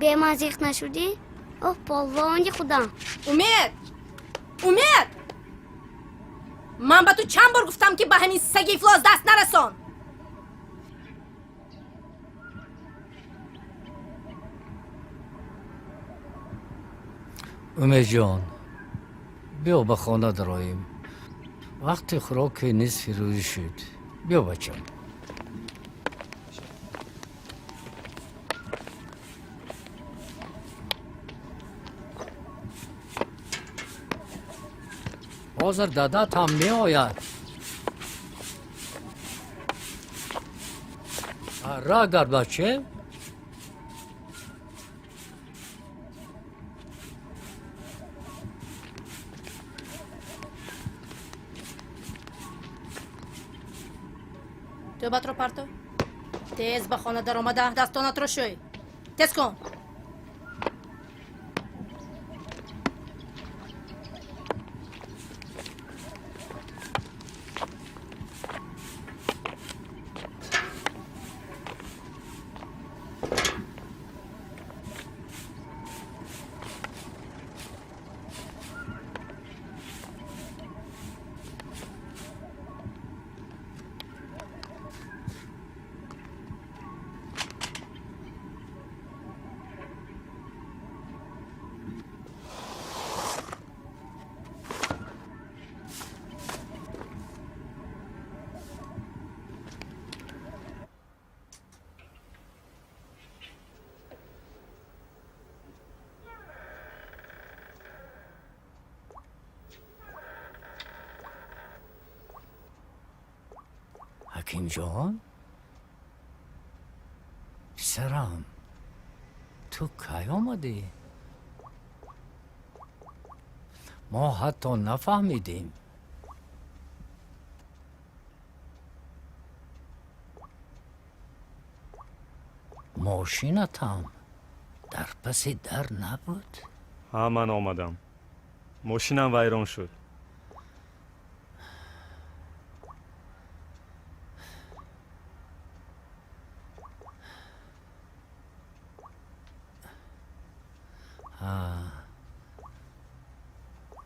به مزیق نشدی؟ اوه بالوان خدا. امید من به تو چند بار گفتم که به همین سگ افلاس دست نرسان. امید جان بیا به خانه دراییم. وقت خوراک نصف روزی شد. بیا بچم. حاضر دادت هم می آید. را گر بچه تو باترو پارتو تیز به خانه در آمده دستانت رو شوی. تیز کن. حکیم جان پسرم تو کی آمدی؟ ما حتی نفهمیدیم. ماشینت هم در پس در نبود؟ ها من آمدم. ماشینم ویران شد.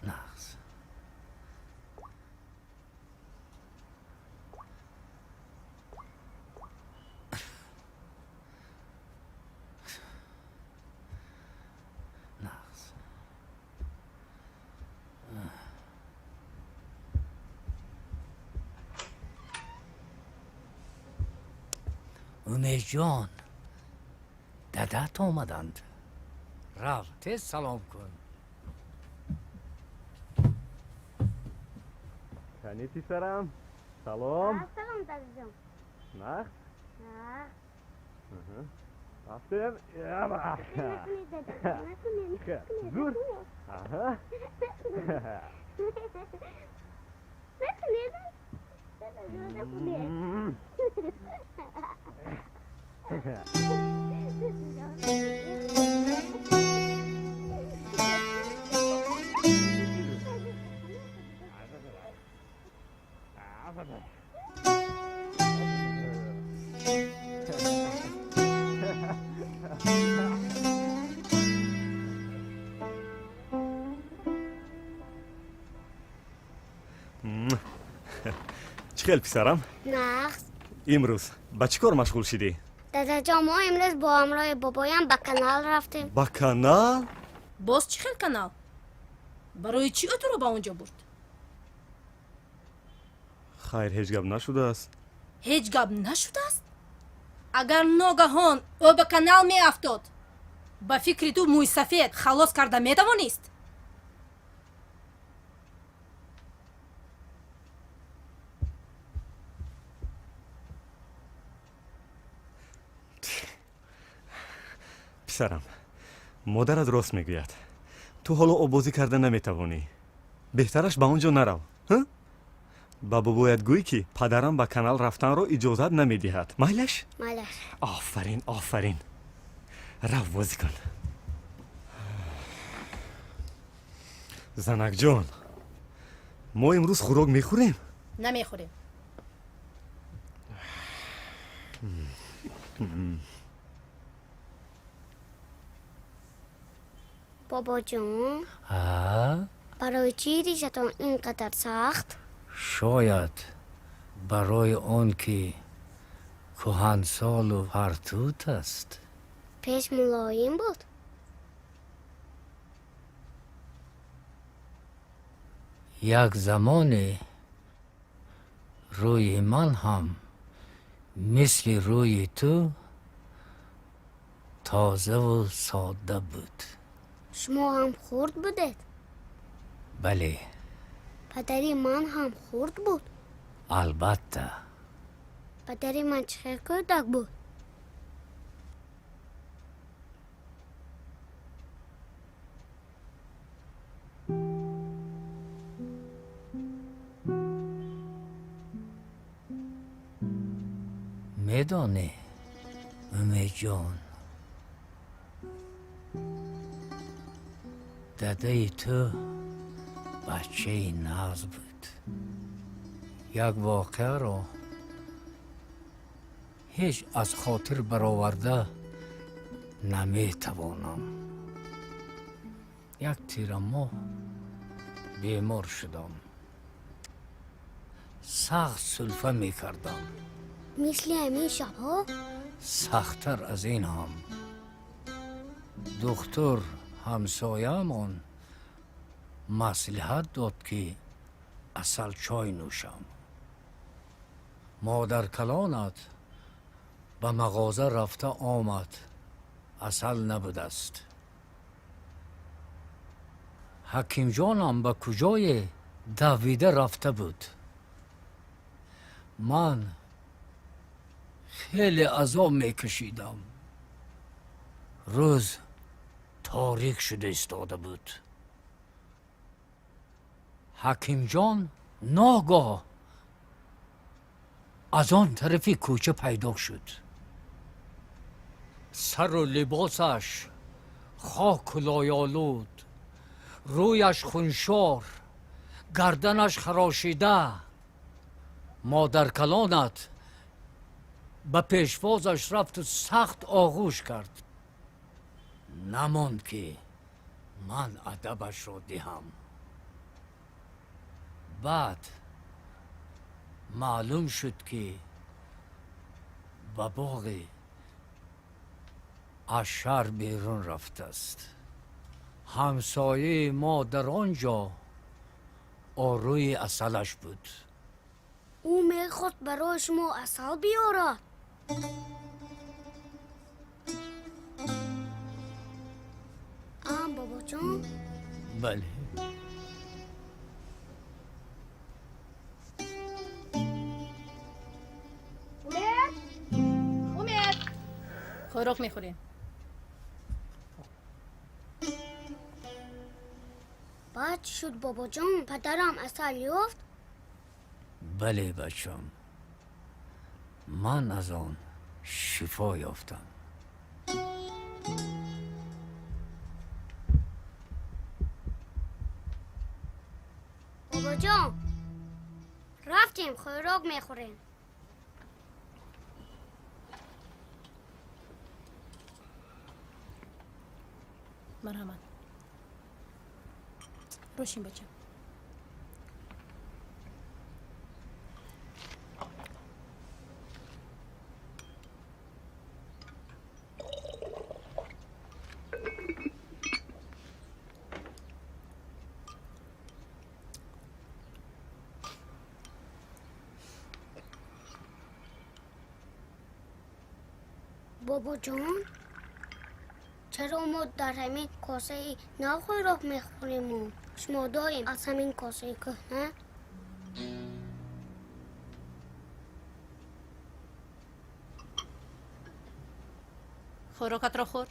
نقص نقص امید جان دادت آمدند. رفت تیز سلام کن. کنی پسرم سلام. سلام دادم. نه نه. رفتم. یا با. زور. آها. چخیل پسرم؟ نقص. امروز با چی کار مشغول شدی؟ دادا جان ما امروز با همراه بابایم به کانال رفتیم. با کانال؟ باز چی خیل کانال؟ برای چی تو رو با اونجا برد؟ خیر هیچ گپ نشده است. هیچ گپ نشده است؟ اگر ناگهان او به کانال می افتاد با فکر تو موی سفید خلاص کرده می توانست؟ پسرم مادرت راست میگوید. تو حالا آبازی کرده نمیتوانی. بهترش به اونجا نرو. با بابایت گوی که پدرم به کانال رفتن رو اجازت نمیدهد. مایلش؟ مالش. آفرین آفرین. رو بازی کن. زنک جان ما امروز خوراک میخوریم؟ نمیخوریم. بابا جون ها؟ برای چی ریشتان اینقدر سخت؟ شاید برای آن که کهنسال و پرتوت است. پیش ملایم بود. یک زمان روی من هم مثل روی تو تازه و ساده بود. شما هم خرد بودید. بله، پدری من هم خرد بود. البته. پدری من چه کودک بود. میدانی امید جان، داده تو بچه ناز بود. یک واقعه را هیچ از خاطر برآورده نمیتوانم. یک تیر ماه بیمار شدم. سخت سلفه میکردم. مثل همین شبها؟ سختتر از این هم. دکتر همسایه‌مان مصلحت داد که اصل چای نوشم. مادر کلانت به مغازه رفته آمد، اصل نبود است. حکیم جانم به کجای دویده رفته بود. من خیلی عذاب میکشیدم. روز تاریک شده استاده بود. حکیم جان ناگاه از آن طرفی کوچه پیدا شد. سر و لباسش خاک و لایالود، رویش خونشار، گردنش خراشیده. مادر کلانت به پیشوازش رفت و سخت آغوش کرد. نماند که من ادبش را دهم. بعد معلوم شد که به باغ از شهر بیرون رفته است. همسایه ما در آنجا آروی اصلش بود. او میخواست برای شما اصل بیارد. بابا جان. بله. امید خوراک میخوریم. بعد چی شد بابا جان؟ پدرم اصل یافت؟ بله بچم، من از آن شفا یافتم. بابا جان رفتیم خوراک میخوریم. مرحمت. روشین بچه. بابا جان چرا ما در همین کاسه ای نه خوراک میخوریم و شما داریم از همین کاسه ای که نه؟ خوراکت را خور.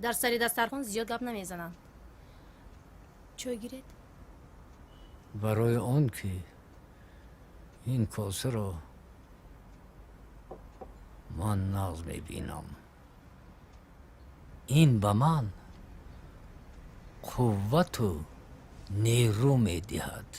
در سری دسترخوان زیاد گپ نمیزنن. چای گیرید؟ برای آن که این کاسه را من ناز میبینم. این به من قوت و نیرو میدهد.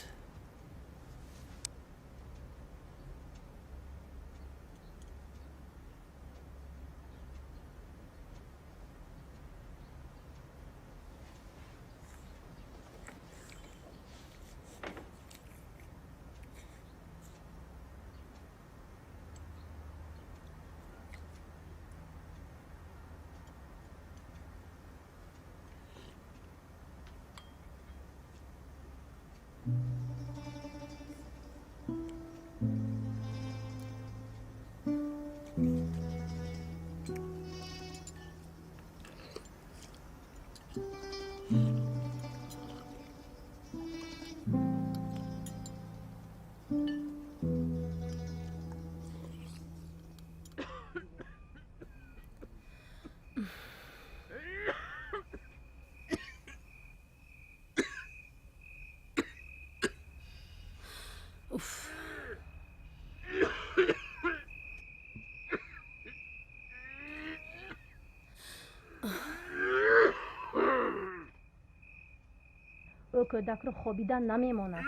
کودک رو خوابیدن نمیماند.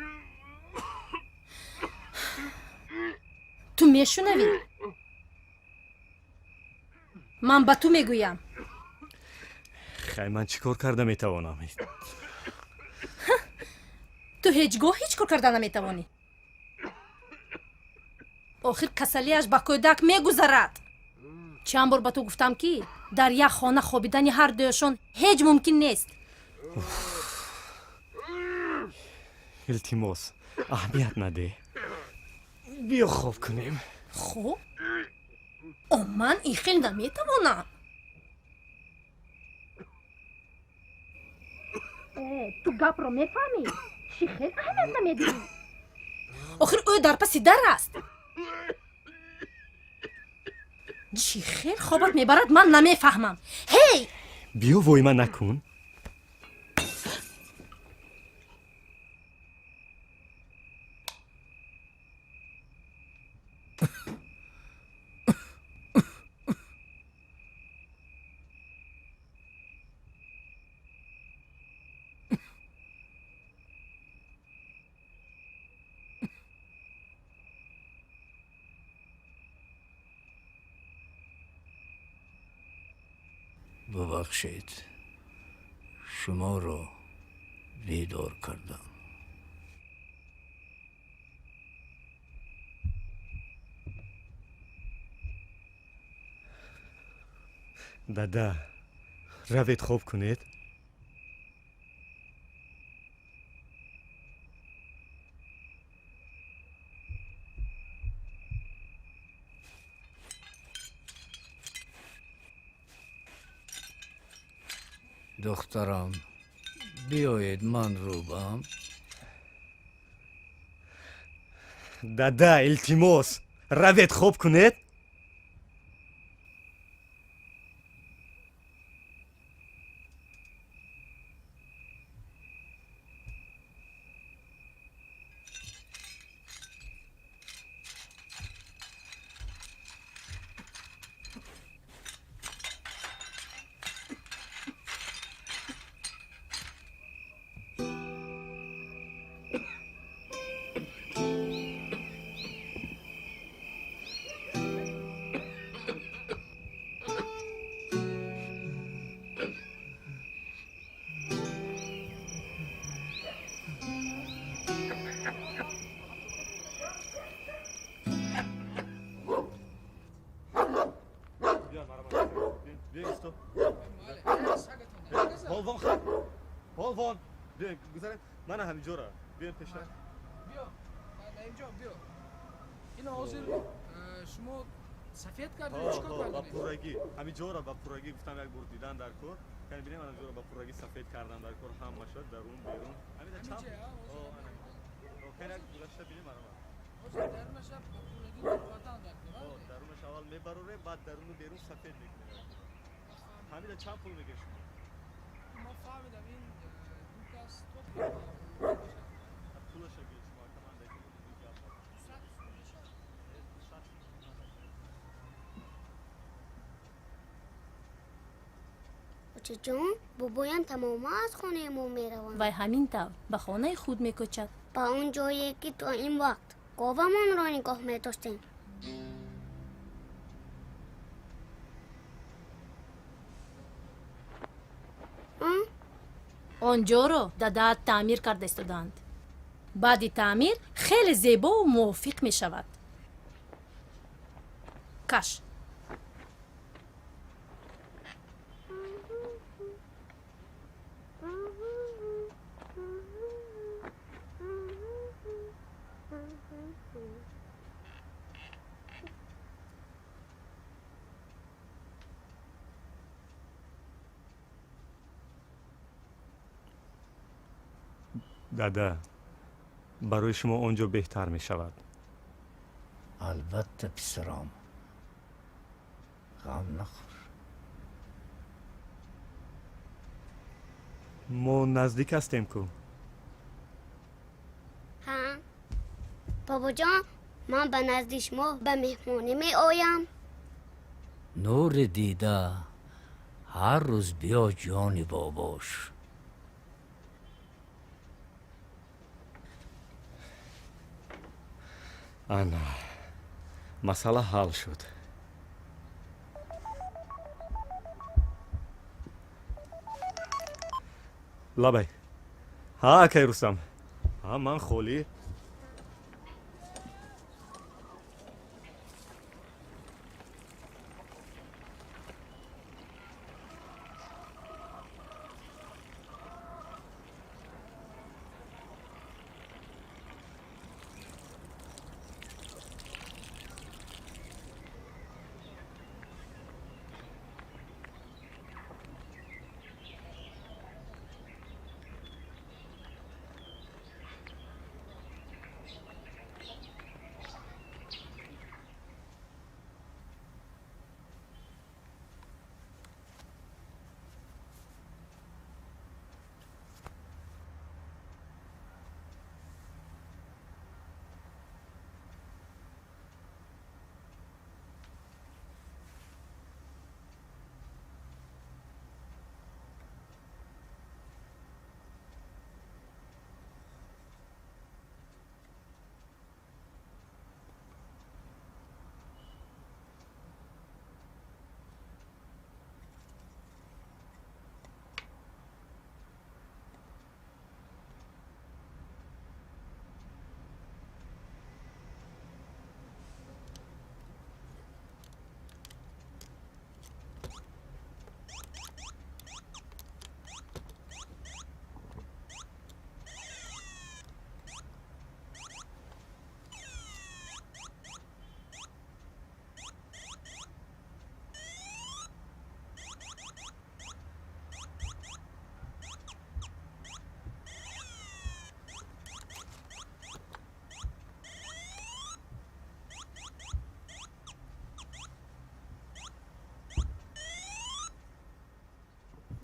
تو میشنوی؟ من به تو میگویم. خیلی من چیکار کرده میتوانم؟ تو هیچگاه هیچ کار کردن نمیتوانی. آخر کسلیش با کودک میگذرد. چند بار به تو گفتم که در یک خانه خوابیدن هر دویشان هیچ ممکن نیست. التماس اهمیت نده. بیا خواب کنیم. خوب؟ من این خیلی نمیتوانم. تو گپ رو میفهمی؟ چی خیلی اهمیت نمیدی؟ آخر او در پس در است. چی خیلی خوابت میبرد من نمیفهمم. هی! بیا وای من نکن. ببخشید شما رو بیدار کردم. دادا روید خواب کنید. دخترم بیایید من روبم. دادا التماس روید خواب کنید. بالوان بیا گذارید من همینجا را بیاین پیش. بیا اینجا بیا. این حاضر شما سفید کردید چیکار کردید؟ با پورگی همینجا را با پورگی گفتم یک بار دیدن در کار. کنید ببینید من همینجا را با پورگی سفید کردم در کار همه شد درون بیرون. همین چند کنید گذشته ببینید مرا. درونش با پورگی قطعا دارید. درونش اول میبره بعد درون بیرون سفید میکنه. همین چند پول میگه شما؟ ما فهمیدم این دوکاس تو پولش بگید شما که من دیگه بچه جان بابایم تمام از خانه ما میروند و همین طور به خانه خود میکوچد. با اون جایی که تا این وقت گاومان را نگاه میداشتیم. آنجا رو دادا تعمیر کرده استودند. بعد تعمیر خیلی زیبا و موفق می شود. کاش دادا برای شما اونجا بهتر می شود. البته پسرم غم نخور. ما نزدیک هستیم کو. ها بابا جان من به نزد شما به مهمانی می آیم. نور دیده هر روز بیا جان باباش. ана масъала ҳал шуд. лабай ҳа акай рустам, ҳа ман холӣ.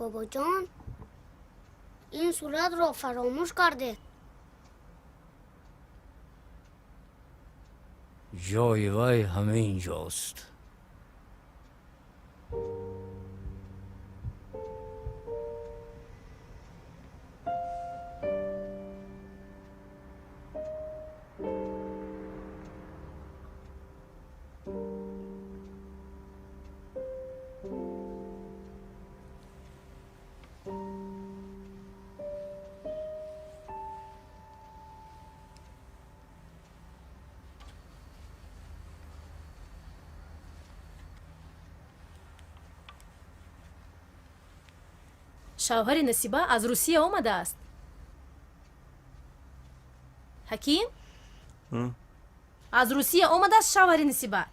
بابا جان این صورت را فراموش کرده. جای وی همین جاست. шавҳари насиба аз русия омадааст. ҳаким аз русия омадааст шавҳари насиба.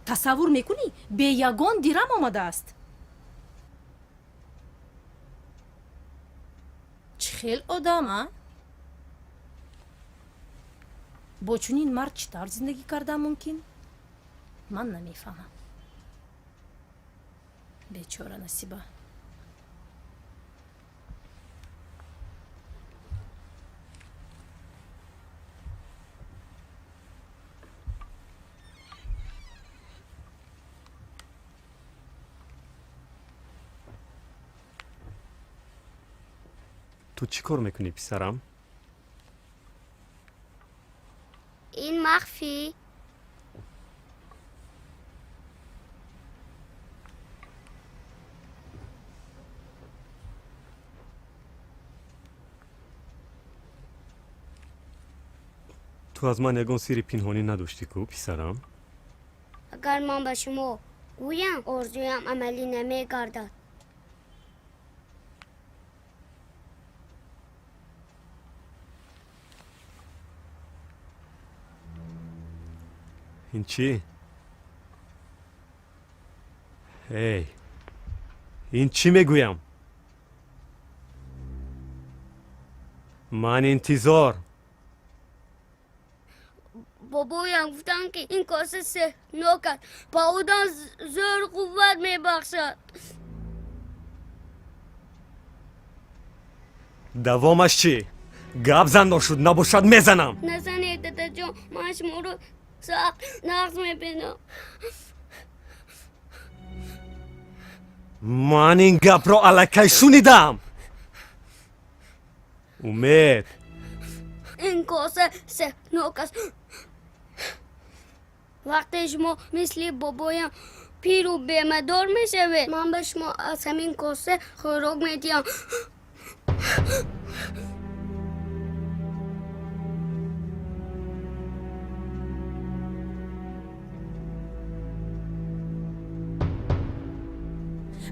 тасаввур мекунӣ бе ягон дирам омадааст. чӣ хел одам а? бо чунин мард чӣ тавр зиндагӣ кардан мумкин? ман намефаҳмам. бечора насиба. ту чӣ кор мекунӣ писарам? این مخفی ту аз ман ягон сирри пинҳонӣ надоштӣ ку писарам? اگر من به شما گویم آرزویم عملی نمی‌گردد. ин чӣ? эй ин чӣ мегӯям? ман интизор. بابایم گفتن که این کاسه سهرناک است. با آدم زور قوت میبخشد. давомаш чӣ? гап зандор шуд, набошад мезанам. نزنید دادا جان، من شما رو سخت نقض میبینم. من این گپ رو الکی شنیدم. امید این کاسه سهناک است. وقتی شما مثل بابایم پیر و بیمه‌دار میشوید، من به شما از همین کاسه خوراک میدیم.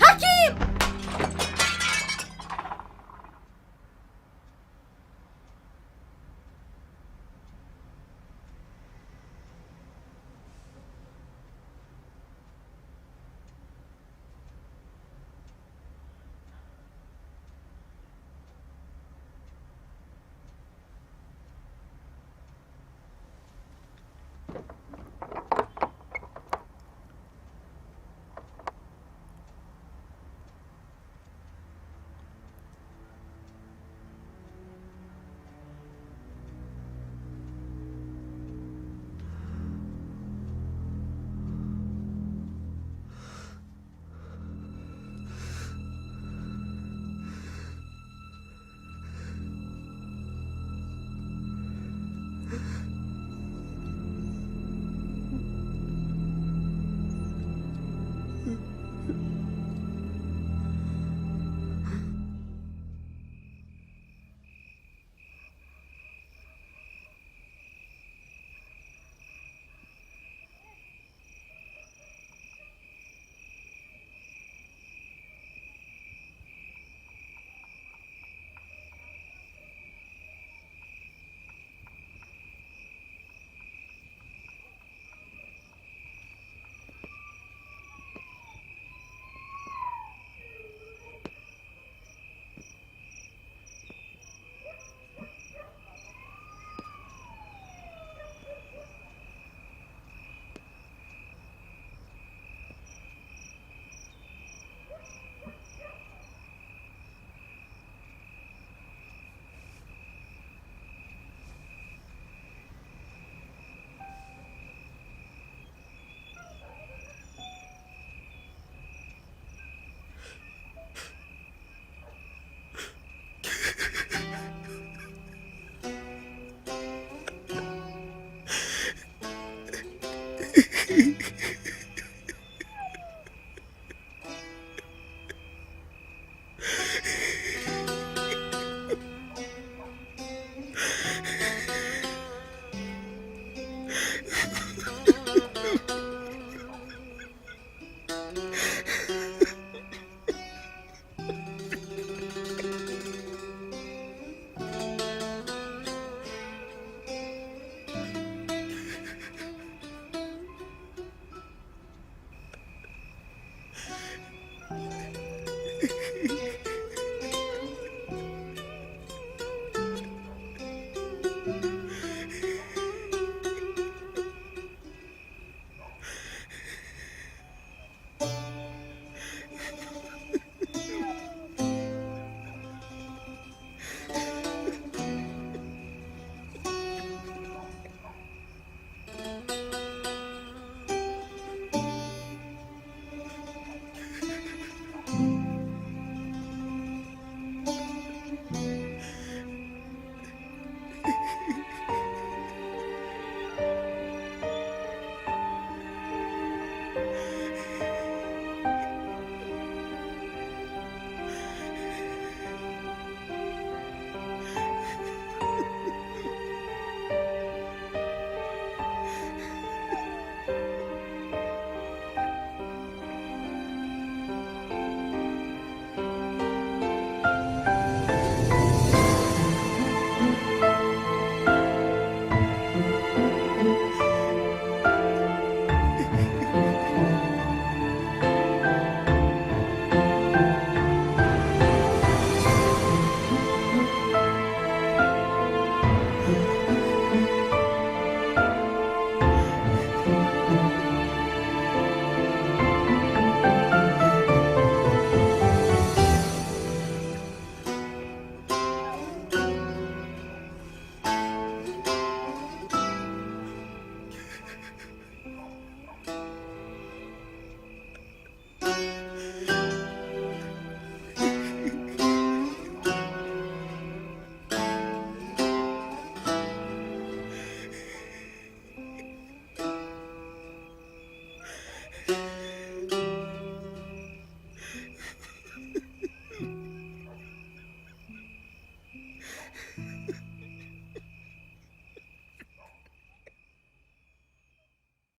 هر کی